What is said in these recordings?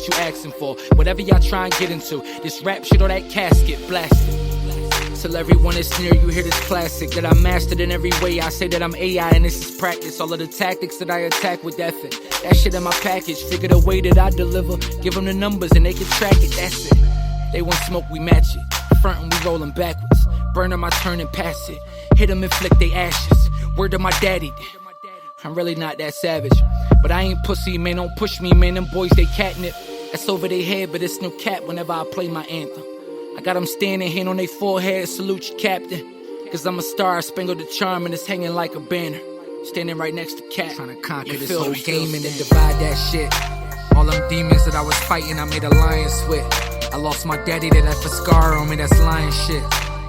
you asking for. Whatever y'all try and get into, this rap shit or that casket, blasted. Tell everyone that's near you hear this classic that I mastered in every way. I say that I'm AI and this is practice. All of the tactics that I attack with effort. That shit in my package. Figure the way that I deliver. Give them the numbers and they can track it. That's it. They want smoke, we match it. Front and we rolling backwards. Burn them, I turn and pass it. Hit them and flick they ashes. Word to my daddy. I'm really not that savage. But I ain't pussy, man. Don't push me, man. Them boys, they catnip. That's over their head, but it's no cap whenever I play my anthem. I got them standing, hand on their forehead, salute you, Captain. Cause I'm a star, spangled the charm, and it's hanging like a banner. Standing right next to Cat. Trying to conquer this whole game and then divide that shit. All them demons that I was fighting, I made alliance with. I lost my daddy that left a scar on me, that's lion shit.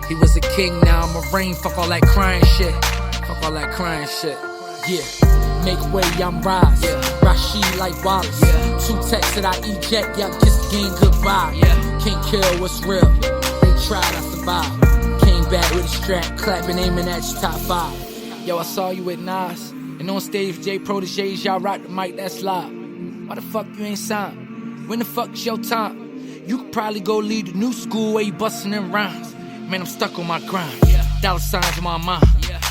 He was a king, now I'm a reign, fuck all that crying shit. Fuck all that crying shit. Yeah, make way, I'm rise. Yeah. Rashid like Wallace. Yeah. 2 texts that I eject, yeah, kiss the game goodbye. Yeah. Can't kill what's real. They tried, I survived. Came back with a strap, clapping, aiming at your top 5. Yo, I saw you with Nas. And on stage, J Proteges, y'all rock the mic, that's live. Why the fuck you ain't signed? When the fuck is your time? You could probably go lead the new school where you bustin' them rhymes. Man, I'm stuck on my grind. Dollar signs in my mind.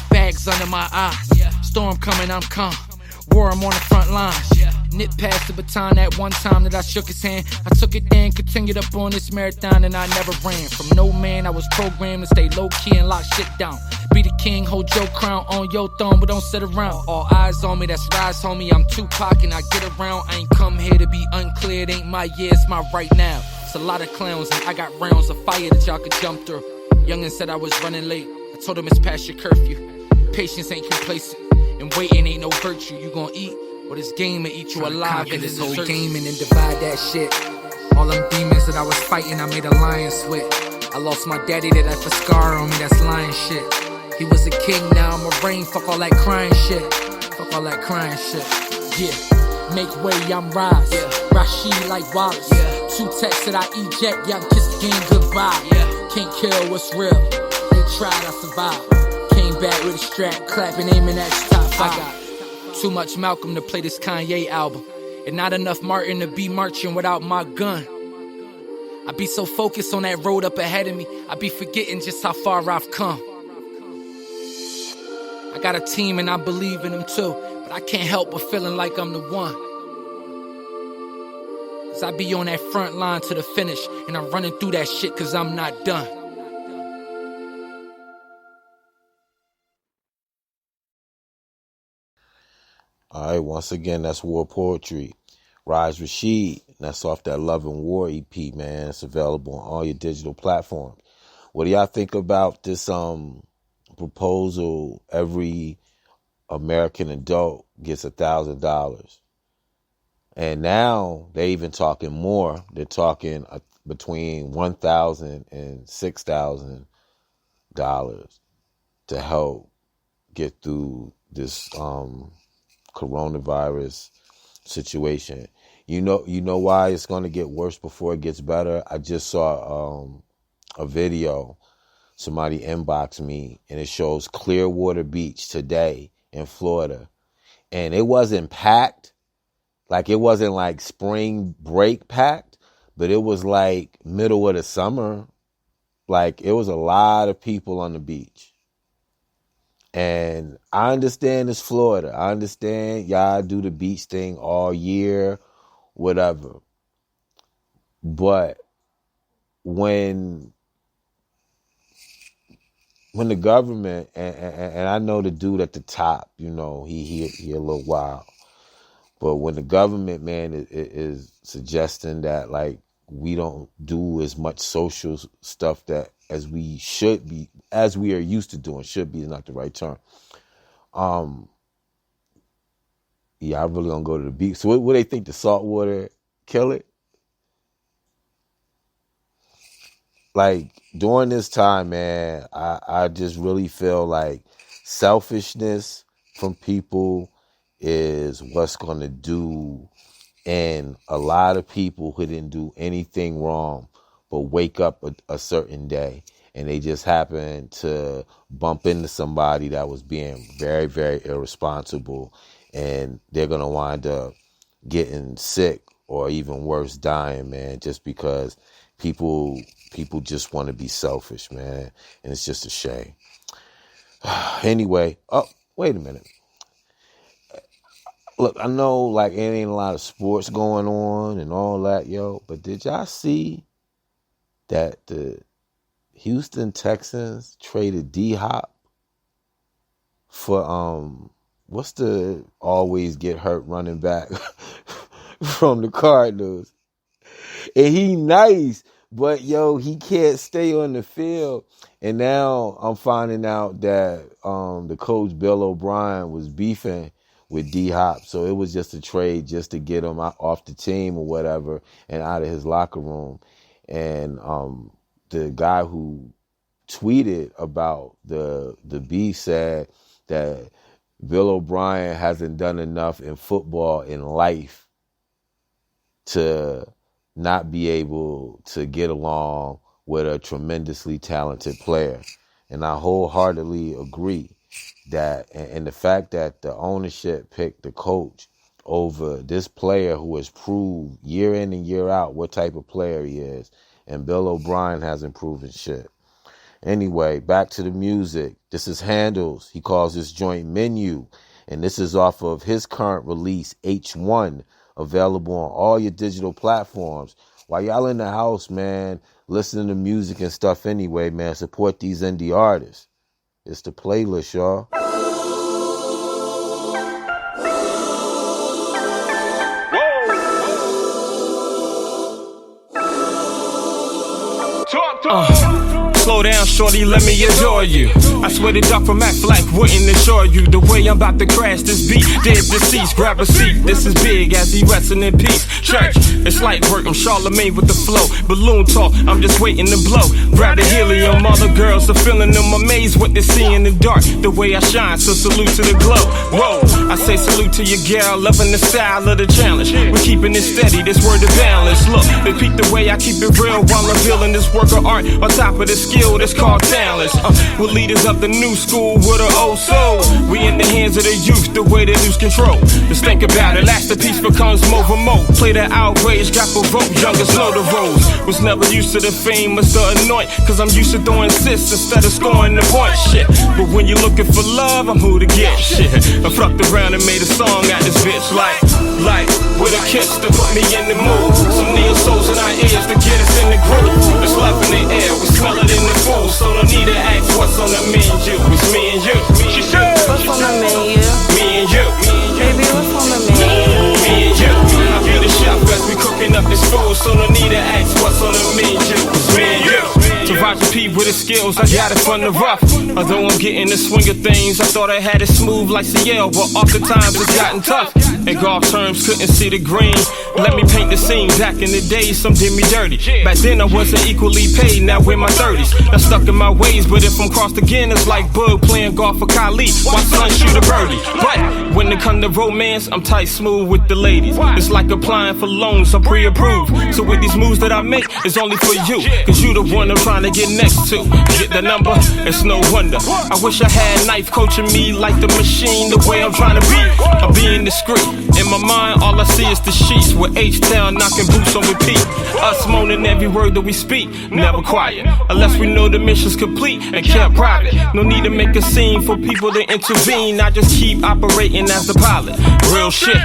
Bags under my eyes. Storm coming, I'm calm. War, I'm on the front lines. Nip past the baton that one time that I shook his hand. I took it then, continued up on this marathon, and I never ran. From no man, I was programmed to stay low-key and lock shit down. Be the king, hold your crown on your throne, but don't sit around. All eyes on me, that's rise, homie. I'm Tupac and I get around. I ain't come here to be unclear. It ain't my year, it's my right now. It's a lot of clowns and I got rounds of fire that y'all could jump through. Youngin' said I was running late. I told him it's past your curfew. Patience ain't complacent, and waiting ain't no virtue. You gon' eat, or this game will eat you alive. And this whole game and then divide that shit. All them demons that I was fighting, I made alliance with. I lost my daddy that left a scar on me, that's lion shit. He was a king, now I'm a reign, fuck all that crying shit. Fuck all that crying shit. Yeah, make way, I'm rise. Yeah. Rashid like Wallace. Yeah. 2 texts that I eject, y'all kiss the game goodbye. Yeah. Can't kill what's real. They tried, I survived. Came back with a strap, clapping, aiming at your top 5. I got too much Malcolm to play this Kanye album, and not enough Martin to be marching without my gun. I be so focused on that road up ahead of me, I be forgetting just how far I've come. I got a team and I believe in them too, but I can't help but feeling like I'm the one. Cause I be on that front line to the finish, and I'm running through that shit cause I'm not done. All right, once again, that's War Poetry. Rise Rashid, and that's off that Love and War EP, man. It's available on all your digital platforms. What do y'all think about this proposal? Every American adult gets $1,000. And now they even talking more. They're talking between $1,000 and $6,000 to help get through this coronavirus situation. You know why it's going to get worse before it gets better? I just saw a video. Somebody inboxed me, and it shows Clearwater Beach today in Florida. And it wasn't packed. Like, it wasn't like spring break packed, but it was like middle of the summer. Like, it was a lot of people on the beach. And I understand it's Florida. I understand y'all do the beach thing all year, whatever. But when the government, and I know the dude at the top, he a little wild. But when the government, man, is suggesting that, like, we don't do as much social stuff that as we should be, as we are used to doing, should be is not the right term. Yeah, I really don't go to the beach. So what they think, the salt water kill it? Like, during this time, man, I just really feel like selfishness from people is what's going to do. And a lot of people who didn't do anything wrong but wake up a certain day, and they just happen to bump into somebody that was being very, very irresponsible, and they're going to wind up getting sick or even worse, dying, man, just because people just want to be selfish, man, and it's just a shame. Anyway, oh, wait a minute. Look, I know like it ain't a lot of sports going on and all that, yo, but did y'all see that the Houston Texans traded D-Hop for what's the always get hurt running back from the Cardinals? And he nice, but yo, he can't stay on the field. And now I'm finding out that the coach Bill O'Brien was beefing with D-Hop. So it was just a trade just to get him off the team or whatever and out of his locker room. And the guy who tweeted about the beef said that Bill O'Brien hasn't done enough in football in life to not be able to get along with a tremendously talented player. And I wholeheartedly agree that, and the fact that the ownership picked the coach over this player who has proved year in and year out what type of player he is, and Bill O'Brien hasn't proven shit. Anyway, back to the music. This is Handles. He calls this joint Menu, and this is off of his current release, H1, available on all your digital platforms. While y'all in the house, man, listening to music and stuff anyway, man, support these indie artists. It's the playlist, y'all. Slow down, shorty, let me adore you. I swear the dog from Mac wouldn't assure you. The way I'm about to crash this beat, dead deceased, grab a seat. This is big as he resting in peace. Church, it's light work, I'm Charlemagne with the flow. Balloon talk, I'm just waiting to blow. Grab the helium, all the girls are feeling them. Amazed what they see in the dark, the way I shine, so salute to the glow. Whoa, I say salute to your girl, loving the style of the challenge. We're keeping it steady, this word of balance. Look, they peep the way I keep it real while I'm building this work of art on top of the skill that's called talents. We're leaders of the new school with an old soul. We in the hands of the youth, the way they lose control. Just think about it, last the piece becomes more remote. Play the outrage, got provoked, youngest know the roles. Was never used to the fame, it's the anoint, cause I'm used to throwing assists instead of scoring the point. Shit, but when you're looking for love, I'm who to get. Shit, I fucked around and made a song out this bitch like with a kiss to put me in the mood. Some neo souls in our ears to get us in the groove. It's love in the air, we smell it in the food. So don't need to ask what's on the menu. It's me and you. She said, what's on the menu? Me and you. Baby, what's on the menu? Me and you. I be the chef as we cooking up this food. So don't need to ask what's on the menu. It's me and you. To Roger P with his skills, I got it from the rough. Although I'm getting the swing of things, I thought I had it smooth like CL, but oftentimes it's gotten tough. In golf terms, couldn't see the green. Let me paint the scene. Back in the day, some did me dirty. Back then I wasn't equally paid, now we're in my 30s. I'm stuck in my ways, but if I'm crossed again, it's like Bug playing golf for Khalid. My son shoot a birdie. But when it come to romance, I'm tight smooth with the ladies. It's like applying for loans, I'm pre-approved. So with these moves that I make, it's only for you. Cause you the one I'm trying to get next to. Get the number? It's no wonder. I wish I had Knife coaching me like the machine, the way I'm trying to be. I'm being discreet. In my mind, all I see is the sheets with H-Town knocking boots on repeat. Us moaning every word that we speak, never quiet. Unless we know the mission's complete and kept private. No need to make a scene for people to intervene. I just keep operating as the pilot. Real shit.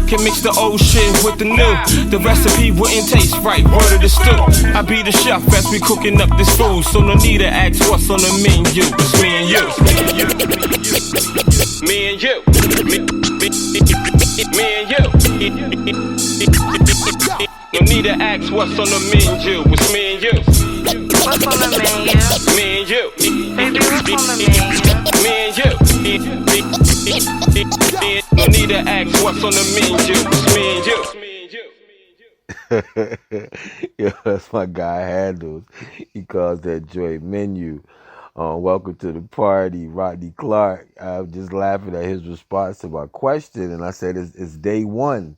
Can mix the old shit with the new. The recipe wouldn't taste right, word of the stew. I be the chef as we cooking up this food. So no need to ask what's on the menu. It's me and you. Me and you. Me and you. No need to ask what's on the menu. It's me and you. What's on the menu? Me and you. Baby, what's on the menu? Me and you. No need to ask what's on the menu. It's me and you. Yo, that's my guy Handles. He calls that joint Menu. Welcome to the party, Rodney Clark. I'm just laughing at his response to my question, and I said it's day one.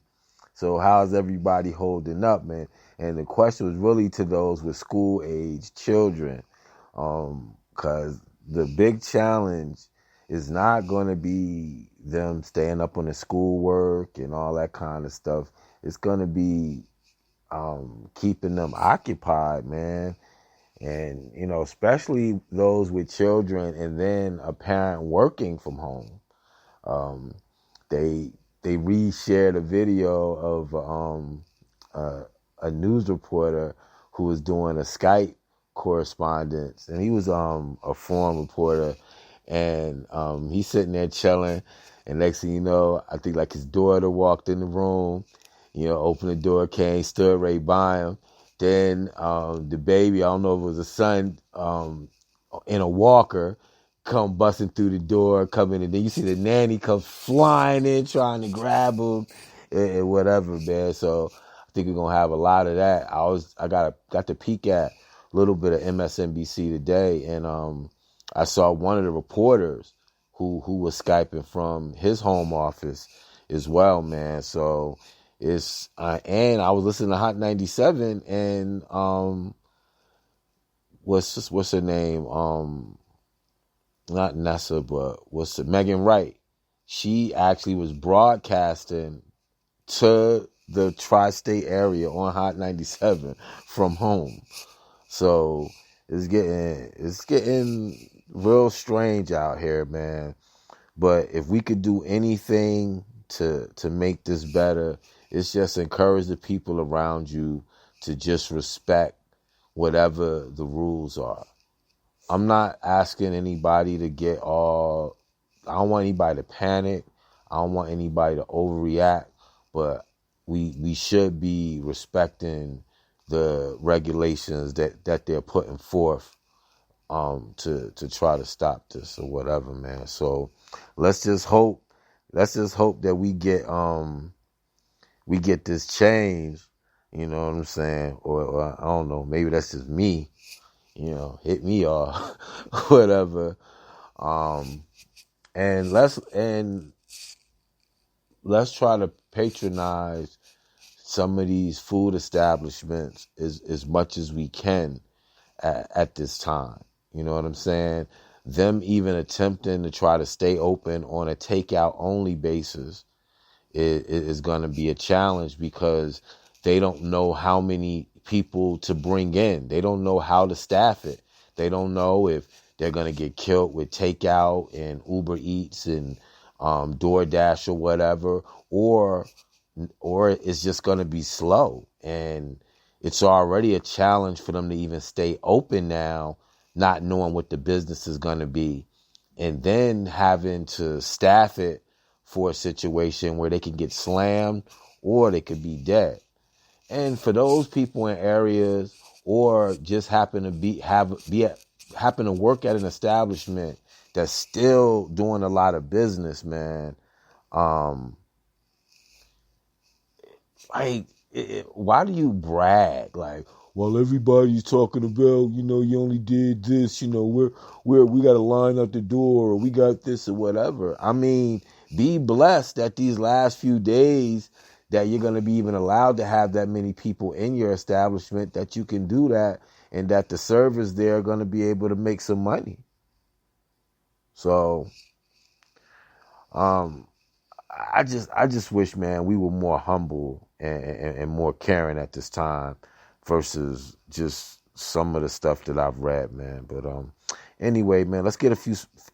So how's everybody holding up, man? And the question was really to those with school-age children, because the big challenge is not going to be them staying up on the schoolwork and all that kind of stuff it's gonna be keeping them occupied, man. And especially those with children and then a parent working from home. They reshared a video of a news reporter who was doing a Skype correspondence, and he was a foreign reporter, and he's sitting there chilling, and next thing you know, I think like his daughter walked in the room, opened the door, came, stood right by him. Then the baby, I don't know if it was a son, in a walker, come busting through the door, come in, and then you see the nanny come flying in, trying to grab him, and whatever, man. So I think we're gonna have a lot of that. I got to peek at a little bit of MSNBC today, and I saw one of the reporters who was Skyping from his home office as well, man. So it's and I was listening to Hot 97, and what's her name? Not Nessa, but Megan Wright. She actually was broadcasting to the tri-state area on Hot 97 from home. So it's getting real strange out here, man. But if we could do anything to make this better, it's just encourage the people around you to just respect whatever the rules are. I'm not asking anybody to I don't want anybody to panic. I don't want anybody to overreact, but we should be respecting the regulations that they're putting forth to try to stop this or whatever, man. So let's just hope that we get this change, you know what I'm saying? Or I don't know, maybe that's just me. Hit me off, whatever. And let's try to patronize some of these food establishments as much as we can at this time. You know what I'm saying? Them even attempting to try to stay open on a takeout only basis is going to be a challenge because they don't know how many people to bring in. They don't know how to staff it. They don't know if they're going to get killed with takeout and Uber Eats and DoorDash or whatever, or it's just going to be slow. And it's already a challenge for them to even stay open now, not knowing what the business is going to be, and then having to staff it for a situation where they can get slammed or they could be dead. And for those people in areas or just happen to work at an establishment that's still doing a lot of business, man, why do you brag? Like, well, everybody's talking about, you only did this, we got a line out the door, or we got this or whatever. I mean, be blessed that these last few days that you're going to be even allowed to have that many people in your establishment, that you can do that, and that the servers there are going to be able to make some money. So, I just wish, man, we were more humble and more caring at this time versus just some of the stuff that I've read, man. But anyway, man, let's get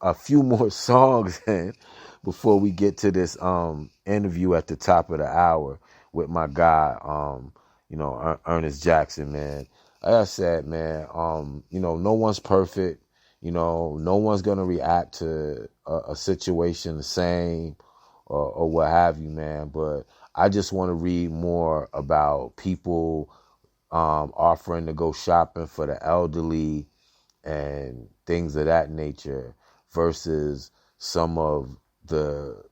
a few more songs in before we get to this interview at the top of the hour with my guy, Ernest Jackson, man. Like I said, man, no one's perfect. No one's gonna react to a situation the same or what have you, man. But I just want to read more about people offering to go shopping for the elderly and things of that nature versus some of the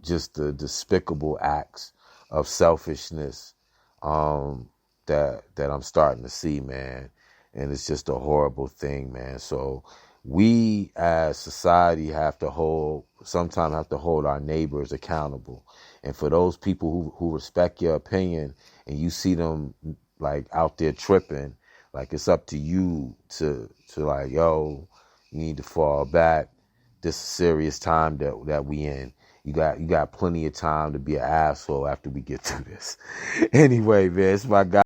despicable acts of selfishness that I'm starting to see, man. And it's just a horrible thing, man. So we as society sometimes have to hold our neighbors accountable. And for those people who respect your opinion and you see them like out there tripping, like it's up to you to like, yo, you need to fall back. This is a serious time that we in. You got plenty of time to be an asshole after we get through this. Anyway, man, it's my guy.